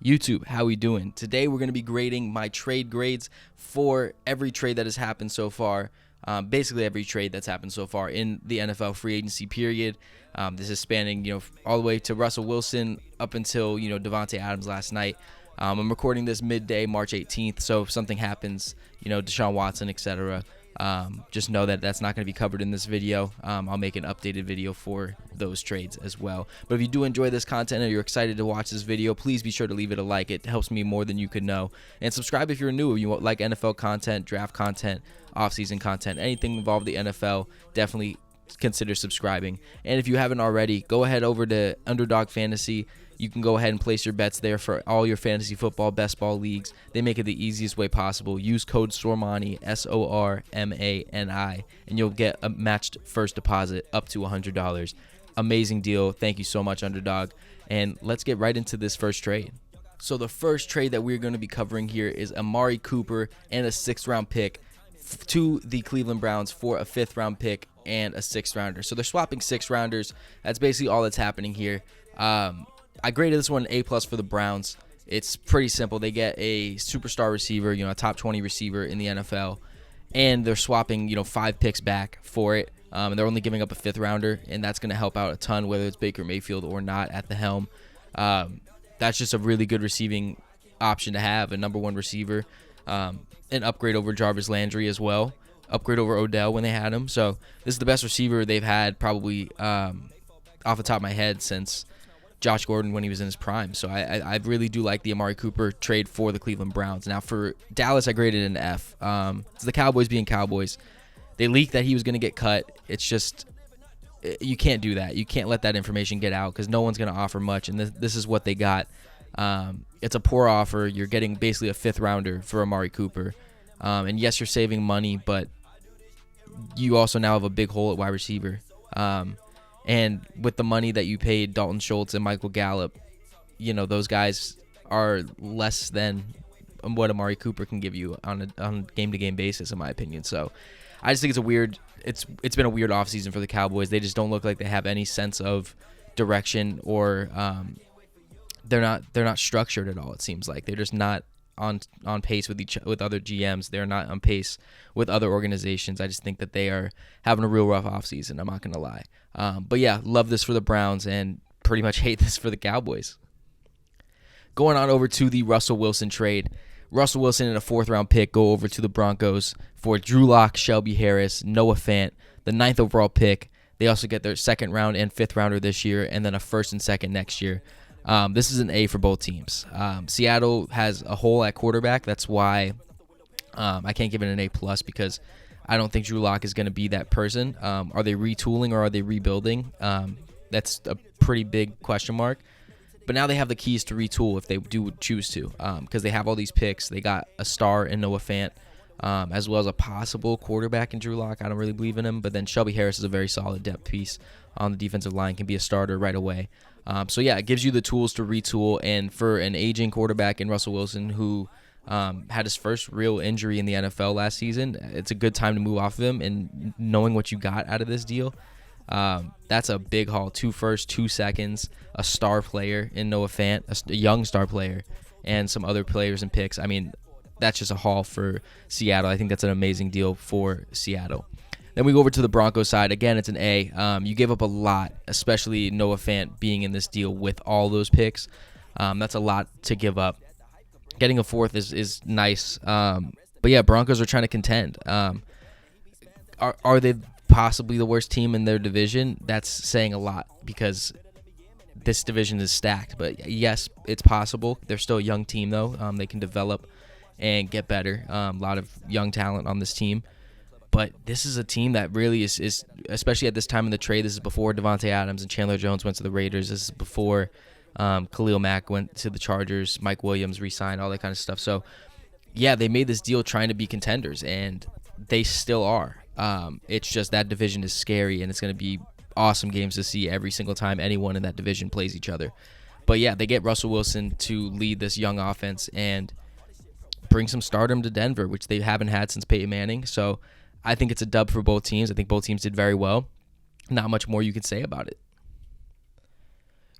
YouTube, how we doing? Today we're going to be grading my trade grades for every trade that has happened so far. Basically every trade that's happened so far in the NFL free agency period. This is spanning, all the way to Russell Wilson up until, DeVante Adams last night. I'm recording this midday, March 18th, so if something happens, Deshaun Watson, etc., just know that that's not going to be covered in this video. I'll make an updated video for those trades as well. But if you do enjoy this content or you're excited to watch this video, please be sure to leave it a like. It helps me more than you could know. And subscribe if you're new. If you like NFL content, draft content, off-season content, anything involved the NFL, definitely consider subscribing. And if you haven't already, go ahead over to Underdog Fantasy. You can go ahead and place your bets there for all your fantasy football, best ball leagues. They make it the easiest way possible. Use code SORMANI, SORMANI, and you'll get a matched first deposit up to $100. Amazing deal. Thank you so much, Underdog. And let's get right into this first trade. So the first trade that we're going to be covering here is Amari Cooper and a 6th-round pick to the Cleveland Browns for a 5th-round pick and a 6th-rounder. So they're swapping 6th-rounders. That's basically all that's happening here. I graded this one A+ for the Browns. It's pretty simple. They get a superstar receiver, a top 20 receiver in the NFL, and they're swapping, 5 picks back for it. And they're only giving up a 5th-rounder, and that's going to help out a ton, whether it's Baker Mayfield or not at the helm. That's just a really good receiving option to have, a number 1 receiver, an upgrade over Jarvis Landry as well, upgrade over Odell when they had him. So this is the best receiver they've had probably off the top of my head since Josh Gordon when he was in his prime. So I really do like the Amari Cooper trade for the Cleveland Browns. Now for Dallas, I graded an F. It's the Cowboys being Cowboys. They leaked that he was going to get cut. It's just, you can't do that. You can't let that information get out because no one's going to offer much, and this is what they got. It's a poor offer. You're getting basically a 5th-rounder for Amari Cooper. And yes, you're saving money, but you also now have a big hole at wide receiver. And with the money that you paid Dalton Schultz and Michael Gallup, those guys are less than what Amari Cooper can give you on a game-to-game basis, in my opinion. So I just think it's been a weird offseason for the Cowboys. They just don't look like they have any sense of direction, or they're not structured at all. It seems like they're just not on pace with other GMs. They're not on pace with other organizations. I just think that they are having a real rough offseason. I'm not going to lie. But yeah, love this for the Browns and pretty much hate this for the Cowboys. Going on over to the Russell Wilson trade. Russell Wilson and a 4th-round pick go over to the Broncos for Drew Lock, Shelby Harris, Noah Fant, the 9th overall pick. They also get their 2nd-round and 5th-rounder this year, and then a 1st and 2nd next year. This is an A for both teams. Seattle has a hole at quarterback. That's why I can't give it an A+, because I don't think Drew Lock is going to be that person. Are they retooling or are they rebuilding? That's a pretty big question mark. But now they have the keys to retool if they do choose to, because they have all these picks. They got a star in Noah Fant, as well as a possible quarterback in Drew Lock. I don't really believe in him. But then Shelby Harris is a very solid depth piece on the defensive line, can be a starter right away. So yeah, it gives you the tools to retool. And for an aging quarterback in Russell Wilson who had his first real injury in the NFL last season, it's a good time to move off of him. And knowing what you got out of this deal, that's a big haul. 2 firsts, 2 seconds, a star player in Noah Fant, a young star player, and some other players and picks. I mean, that's just a haul for Seattle. I think that's an amazing deal for Seattle. Then we go over to the Broncos side. Again, it's an A. You gave up a lot, especially Noah Fant being in this deal with all those picks. That's a lot to give up. Getting a 4th is nice. But yeah, Broncos are trying to contend. Are they possibly the worst team in their division? That's saying a lot because this division is stacked. But yes, it's possible. They're still a young team, though. They can develop and get better. A lot of young talent on this team. But this is a team that really is, especially at this time in the trade, this is before DeVante Adams and Chandler Jones went to the Raiders. This is before Khalil Mack went to the Chargers, Mike Williams re-signed, all that kind of stuff. So, yeah, they made this deal trying to be contenders, and they still are. It's just that division is scary, and it's going to be awesome games to see every single time anyone in that division plays each other. But, yeah, they get Russell Wilson to lead this young offense and bring some stardom to Denver, which they haven't had since Peyton Manning. So, I think it's a dub for both teams. I think both teams did very well. Not much more you could say about it.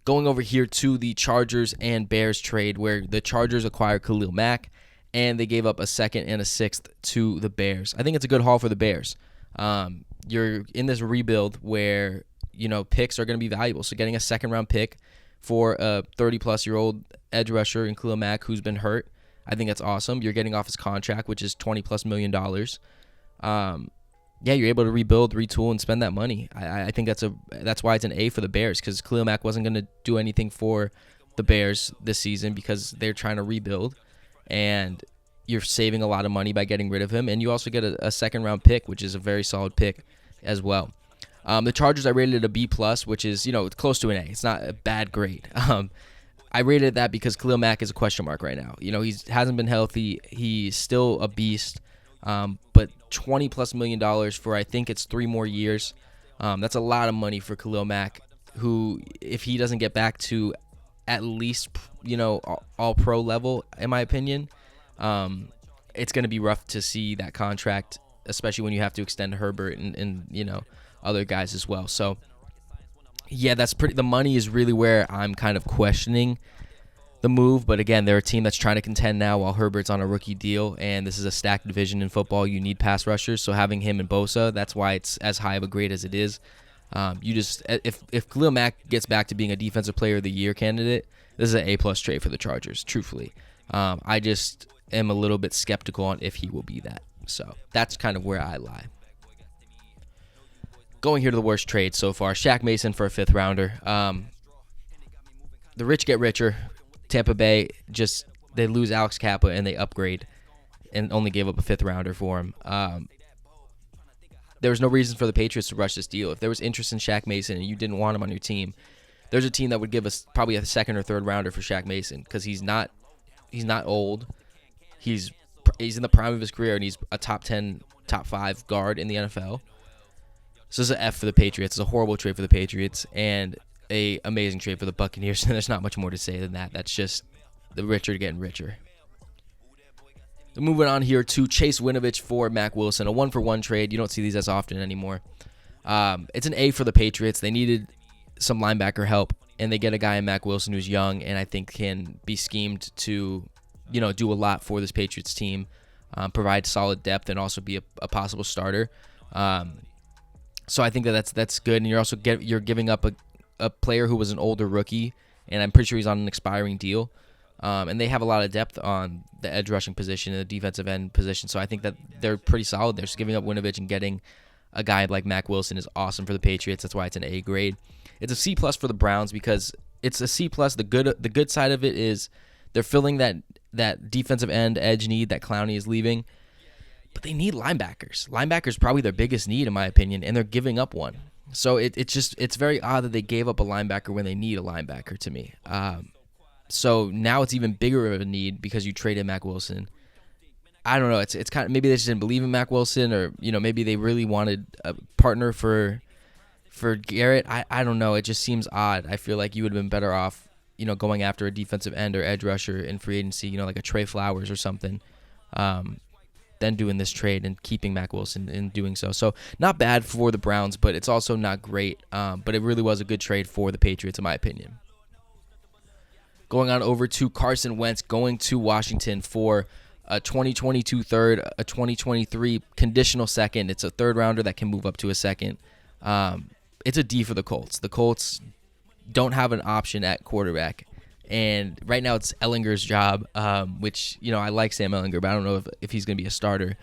Going over here to the Chargers and Bears trade, where the Chargers acquired Khalil Mack, and they gave up a second and a sixth to the Bears. I think it's a good haul for the Bears. You're in this rebuild where, picks are going to be valuable. So getting a second-round pick for a 30-plus-year-old edge rusher in Khalil Mack who's been hurt, I think that's awesome. You're getting off his contract, which is $20+ million. You're able to rebuild, retool, and spend that money. I think that's why it's an A for the Bears, because Khalil Mack wasn't going to do anything for the Bears this season because they're trying to rebuild, and you're saving a lot of money by getting rid of him, and you also get a second-round pick, which is a very solid pick as well. The Chargers, I rated it a B+, which is, it's close to an A. It's not a bad grade. I rated that because Khalil Mack is a question mark right now. He hasn't been healthy. He's still a beast. But $20+ million for, I think it's 3 more years. That's a lot of money for Khalil Mack, who, if he doesn't get back to at least, all pro level, in my opinion, it's going to be rough to see that contract, especially when you have to extend Herbert and other guys as well. So, yeah, the money is really where I'm kind of questioning the move, but again, they're a team that's trying to contend now while Herbert's on a rookie deal, and this is a stacked division in football. You need pass rushers, so having him and Bosa, that's why it's as high of a grade as it is. If Khalil Mack gets back to being a defensive player of the year candidate, this is an A+ trade for the Chargers, truthfully. I just am a little bit skeptical on if he will be that. So that's kind of where I lie. Going here to the worst trade so far, Shaq Mason for a 5th rounder. The rich get richer. Tampa Bay, they lose Alex Kappa and they upgrade and only gave up a 5th rounder for him. There was no reason for the Patriots to rush this deal. If there was interest in Shaq Mason and you didn't want him on your team, there's a team that would give us probably a 2nd or 3rd rounder for Shaq Mason, because he's not old. He's in the prime of his career, and he's a top 10, top 5 guard in the NFL. So this is an F for the Patriots. It's a horrible trade for the Patriots, and a amazing trade for the Buccaneers. There's not much more to say than that. That's just the richer getting richer. Moving on here to Chase Winovich for Mack Wilson, a 1-for-1 trade. You don't see these as often anymore. It's an A for the Patriots. They needed some linebacker help, and they get a guy in Mack Wilson who's young and I think can be schemed to, do a lot for this Patriots team, provide solid depth, and also be a possible starter. So I think that's good, and you're giving up a player who was an older rookie, and I'm pretty sure he's on an expiring deal. And they have a lot of depth on the edge rushing position and the defensive end position, so I think that they're pretty solid. They're just giving up Winovich and getting a guy like Mack Wilson is awesome for the Patriots. That's why it's an A grade. It's a C+ for the Browns because it's a C+. The good side of it is they're filling that defensive end edge need that Clowney is leaving, but they need linebackers. Linebackers probably their biggest need, in my opinion, and they're giving up one. So it's very odd that they gave up a linebacker when they need a linebacker to me. So now it's even bigger of a need because you traded Mack Wilson. I don't know. It's kind of, maybe they just didn't believe in Mack Wilson, or maybe they really wanted a partner for Garrett. I don't know. It just seems odd. I feel like you would have been better off going after a defensive end or edge rusher in free agency, like a Trey Flowers or something, than doing this trade and keeping Mack Wilson and doing so. So not bad for the Browns, but it's also not great. But it really was a good trade for the Patriots, in my opinion. Going on over to Carson Wentz, going to Washington for a 2022 third, a 2023 conditional second. It's a 3rd rounder that can move up to a 2nd. It's a D for the Colts. The Colts don't have an option at quarterback, and right now it's Ellinger's job, which, I like Sam Ellinger, but I don't know if he's going to be a starter.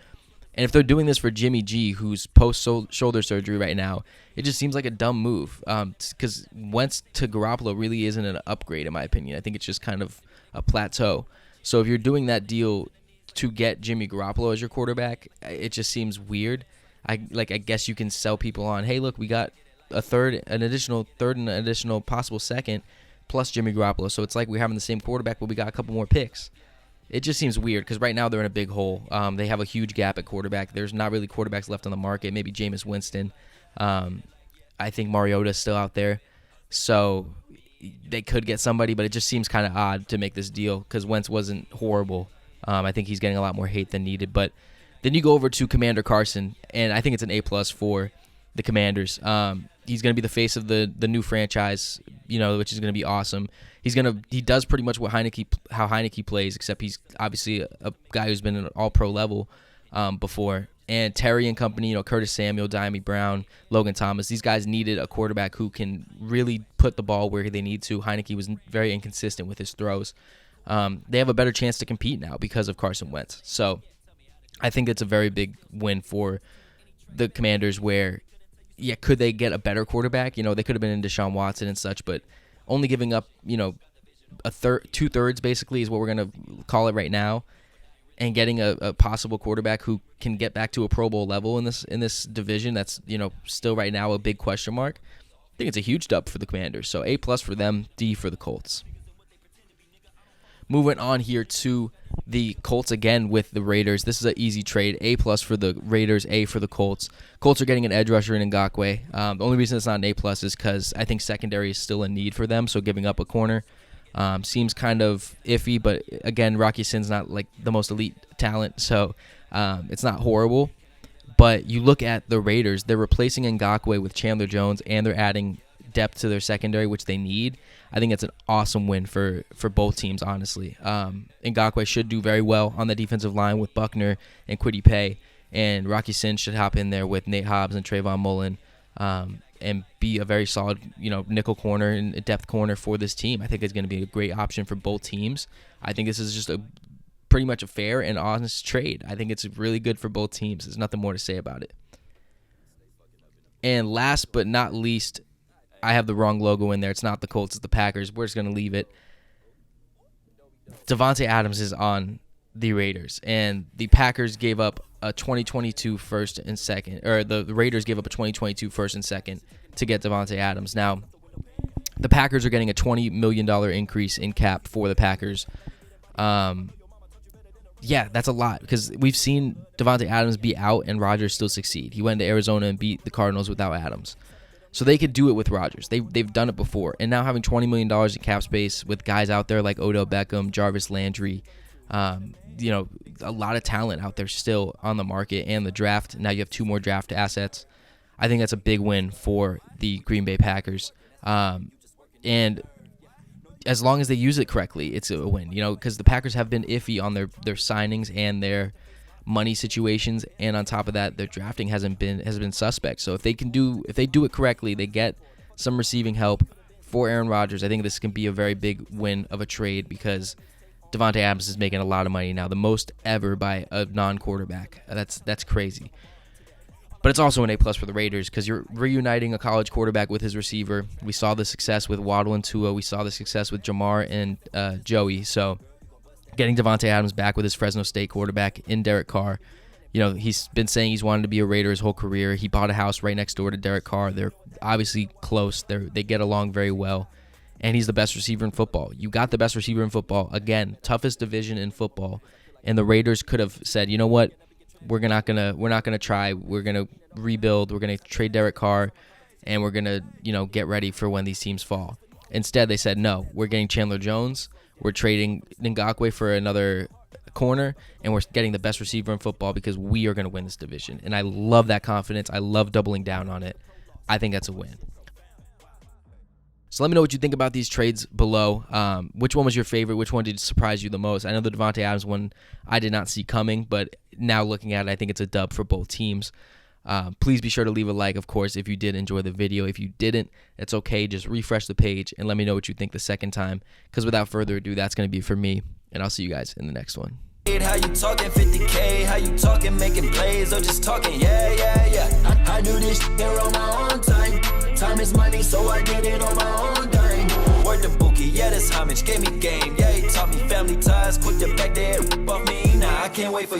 And if they're doing this for Jimmy G, who's post-shoulder surgery right now, it just seems like a dumb move, because Wentz to Garoppolo really isn't an upgrade, in my opinion. I think it's just kind of a plateau. So if you're doing that deal to get Jimmy Garoppolo as your quarterback, it just seems weird. I guess you can sell people on, hey, look, we got an additional third and an additional possible 2nd plus Jimmy Garoppolo. So it's like we're having the same quarterback, but we got a couple more picks. It just seems weird because right now they're in a big hole. They have a huge gap at quarterback. There's not really quarterbacks left on the market. Maybe Jameis Winston. I think Mariota's still out there. So they could get somebody, but it just seems kind of odd to make this deal because Wentz wasn't horrible. I think he's getting a lot more hate than needed. But then you go over to Commander Carson, and I think it's an A+ for the Commanders. He's going to be the face of the new franchise, which is going to be awesome. He does pretty much how Heineke plays, except he's obviously a guy who's been at an all-pro level before. And Terry and company, Curtis Samuel, Diami Brown, Logan Thomas, these guys needed a quarterback who can really put the ball where they need to. Heineke was very inconsistent with his throws. They have a better chance to compete now because of Carson Wentz. So I think it's a very big win for the Commanders where, could they get a better quarterback? They could have been in Deshaun Watson and such, but only giving up, two-thirds basically is what we're going to call it right now, and getting a possible quarterback who can get back to a Pro Bowl level in this division that's, still right now a big question mark. I think it's a huge dub for the Commanders. So A+ for them, D for the Colts. Moving on here to the Colts again with the Raiders. This is an easy trade. A+ for the Raiders, A for the Colts. Colts are getting an edge rusher in Ngakoue. The only reason it's not an A+ is because I think secondary is still a need for them, so giving up a corner seems kind of iffy. But again, Rocky Sin's not like the most elite talent, so it's not horrible. But you look at the Raiders, they're replacing Ngakoue with Chandler Jones, and they're adding depth to their secondary, which they need. I think it's an awesome win for both teams, honestly. Ngakoue should do very well on the defensive line with Buckner and Kwity Paye, and Rocky Sin should hop in there with Nate Hobbs and Trayvon Mullen and be a very solid, nickel corner and depth corner for this team. I think it's going to be a great option for both teams. I think this is just pretty much a fair and honest trade. I think it's really good for both teams. There's nothing more to say about it. And last but not least, I have the wrong logo in there. It's not the Colts, it's the Packers. We're just going to leave it. DeVante Adams is on the Raiders, and the Packers gave up a 2022 first and second, or the Raiders gave up a 2022 first and second to get DeVante Adams. Now, the Packers are getting a $20 million increase in cap for the Packers. That's a lot because we've seen DeVante Adams be out and Rodgers still succeed. He went to Arizona and beat the Cardinals without Adams. So they could do it with Rodgers. They've done it before. And now having $20 million in cap space with guys out there like Odell Beckham, Jarvis Landry, a lot of talent out there still on the market and the draft. Now you have 2 more draft assets. I think that's a big win for the Green Bay Packers. And as long as they use it correctly, it's a win. Because the Packers have been iffy on their signings and their money situations, and on top of that, their drafting has been suspect. So if they do it correctly, they get some receiving help for Aaron Rodgers. I think this can be a very big win of a trade because DeVante Adams is making a lot of money now, the most ever by a non-quarterback. That's crazy. But it's also an A+ for the Raiders because you're reuniting a college quarterback with his receiver. We saw the success with Waddle and Tua. We saw the success with Jamar and Joey. So getting DeVante Adams back with his Fresno State quarterback in Derek Carr. He's been saying he's wanted to be a Raider his whole career. He bought a house right next door to Derek Carr. They're obviously close. They get along very well. And he's the best receiver in football. You got the best receiver in football. Again, toughest division in football. And the Raiders could have said, you know what? We're not gonna try. We're gonna rebuild. We're gonna trade Derek Carr, and we're gonna get ready for when these teams fall. Instead, they said no. We're getting Chandler Jones. We're trading Ngakoue for another corner, and we're getting the best receiver in football because we are going to win this division. And I love that confidence. I love doubling down on it. I think that's a win. So let me know what you think about these trades below. Which one was your favorite? Which one did surprise you the most? I know the DeVante Adams one I did not see coming, but now looking at it, I think it's a dub for both teams. Please be sure to leave a like, of course, if you did enjoy the video. If you didn't, it's okay. Just refresh the page and let me know what you think the second time. Because without further ado, that's going to be for me. And I'll see you guys in the next one. How you talking 50K? How you talking making plays or just talking? Yeah. I do this shit here on my own time. Time is money, so I did it on my own dime. Word to Bookie, yeah, this homage gave me game. Yeah, he taught me family ties. Quick to back there off me. Nah, I can't wait for you.